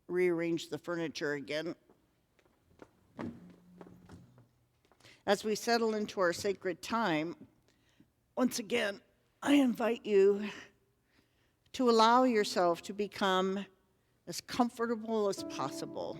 rearrange the furniture again. As we settle into our sacred time, once again, I invite you to allow yourself to become as comfortable as possible,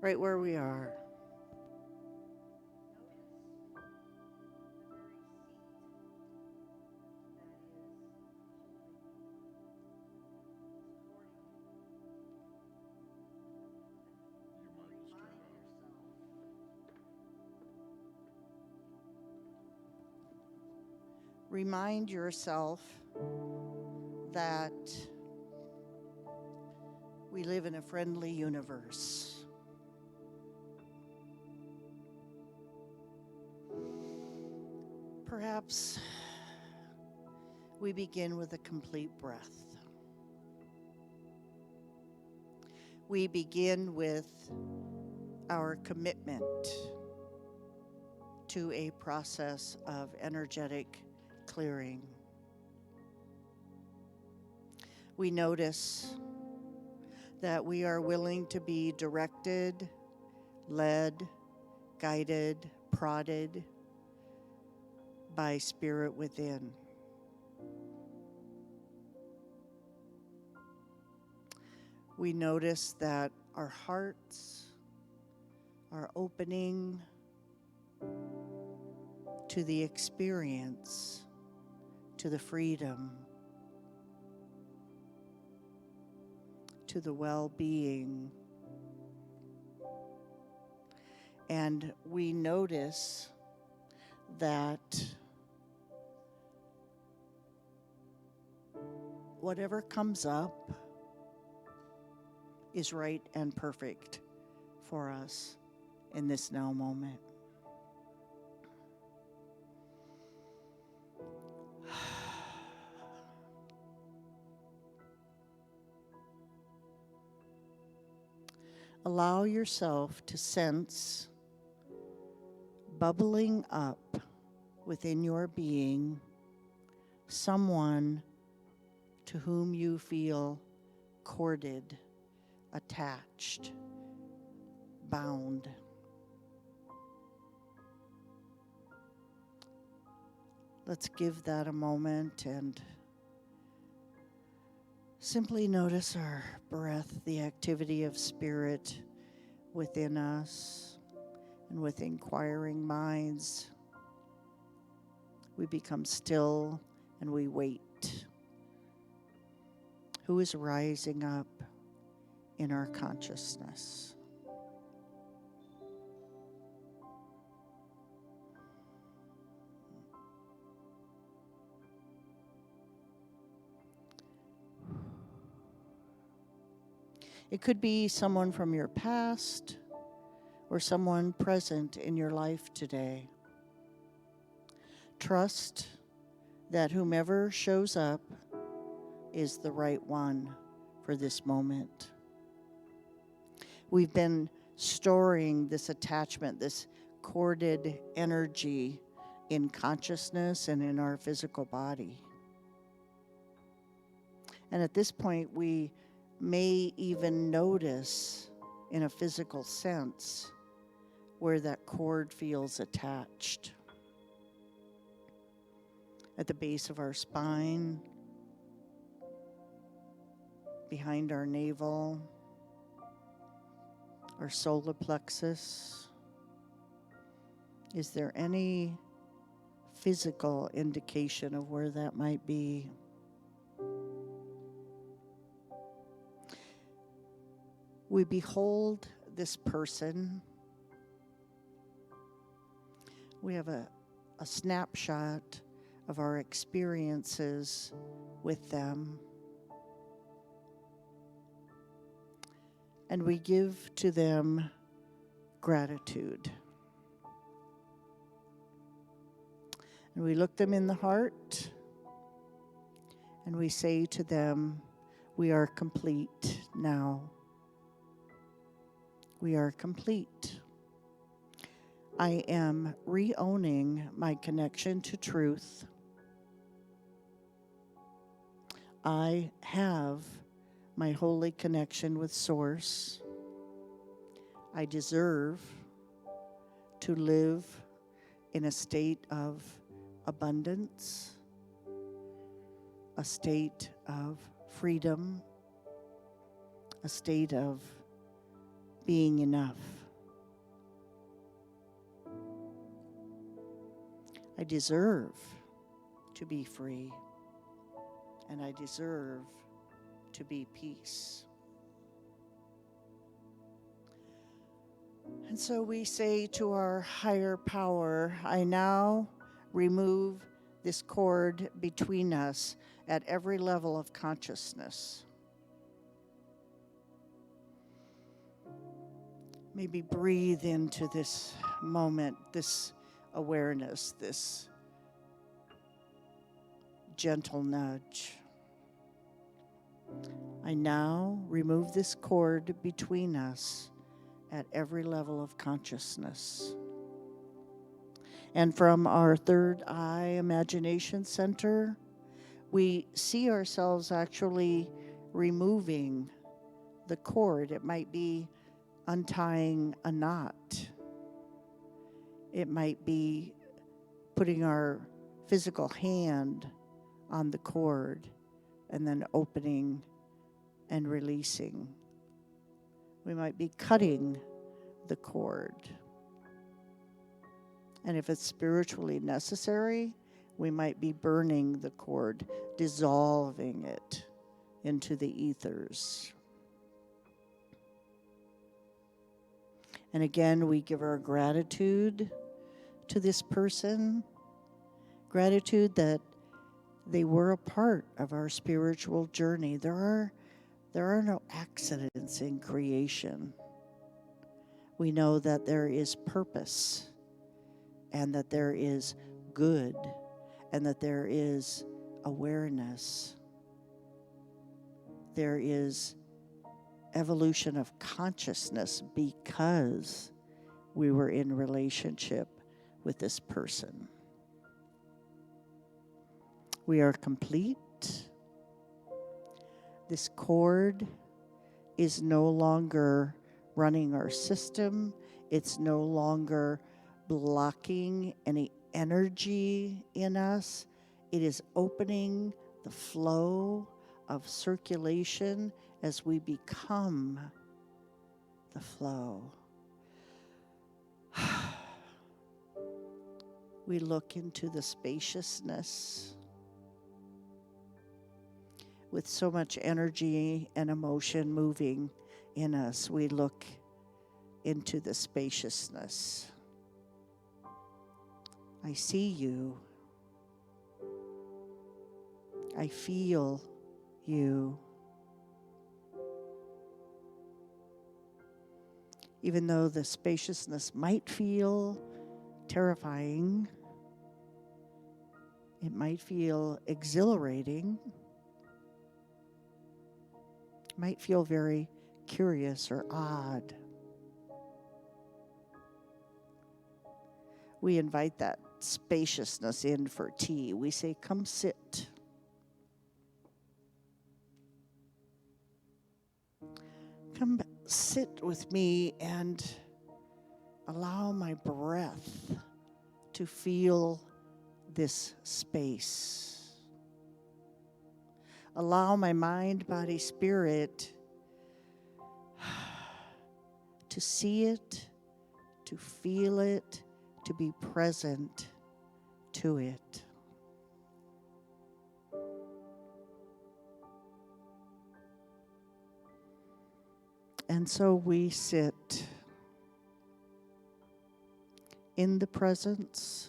right where we are. Remind yourself that we live in a friendly universe. Perhaps we begin with a complete breath. We begin with our commitment to a process of energetic clearing. We notice that we are willing to be directed, led, guided, prodded by spirit within. We notice that our hearts are opening to the experience, to the freedom, to the well-being. And we notice that whatever comes up is right and perfect for us in this now moment. Allow yourself to sense bubbling up within your being someone to whom you feel corded, attached, bound. Let's give that a moment and simply notice our breath, the activity of spirit within us, and with inquiring minds, we become still and we wait. Who is rising up in our consciousness? It could be someone from your past or someone present in your life today. Trust that whomever shows up is the right one for this moment. We've been storing this attachment, this corded energy in consciousness and in our physical body. And at this point, we may even notice in a physical sense where that cord feels attached. At the base of our spine, behind our navel, our solar plexus. Is there any physical indication of where that might be? We behold this person. We have a snapshot of our experiences with them. And we give to them gratitude. And we look them in the heart and we say to them, we are complete now. We are complete. I am re-owning my connection to truth. I have my holy connection with Source. I deserve to live in a state of abundance, a state of freedom, a state of being enough. I deserve to be free, and I deserve to be peace. And so we say to our higher power, I now remove this cord between us at every level of consciousness. Maybe breathe into this moment, this awareness, this gentle nudge. I now remove this cord between us at every level of consciousness. And from our third eye imagination center, we see ourselves actually removing the cord. It might be untying a knot. It might be putting our physical hand on the cord and then opening and releasing. We might be cutting the cord. And if it's spiritually necessary, we might be burning the cord, dissolving it into the ethers. And again, we give our gratitude to this person, gratitude that they were a part of our spiritual journey. There are no accidents in creation. We know that there is purpose, and that there is good, and that there is awareness. There is evolution of consciousness because we were in relationship with this person. We are complete. This cord is no longer running our system. It's no longer blocking any energy in us. It is opening the flow of circulation as we become the flow. We look into the spaciousness with so much energy and emotion moving in us. We look into the spaciousness. I see you. I feel you. Even though the spaciousness might feel terrifying, it might feel exhilarating, it might feel very curious or odd. We invite that spaciousness in for tea. We say, come sit. Come sit with me and allow my breath to feel this space. Allow my mind, body, spirit to see it, to feel it, to be present to it. And so we sit in the presence,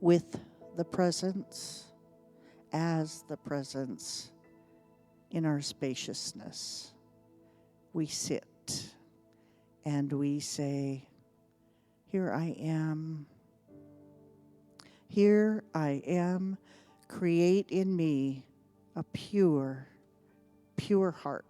with the presence, as the presence in our spaciousness. We sit and we say, here I am. Here I am. Create in me a pure, pure heart.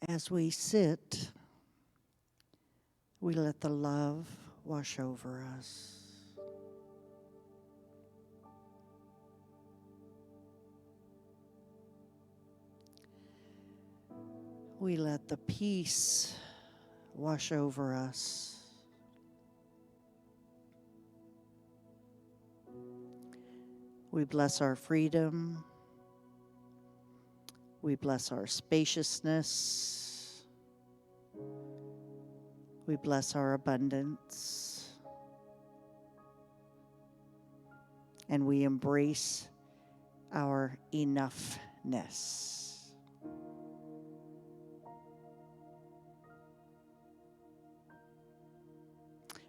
As we sit, we let the love wash over us. We let the peace wash over us. We bless our freedom. We bless our spaciousness. We bless our abundance. And we embrace our enoughness.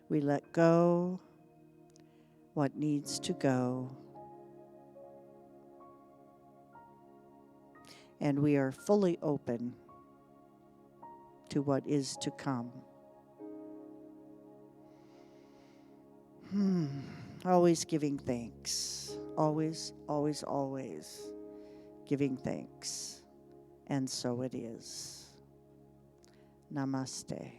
We let go what needs to go. And we are fully open to what is to come. Always giving thanks. Always, always, always giving thanks. And so it is. Namaste.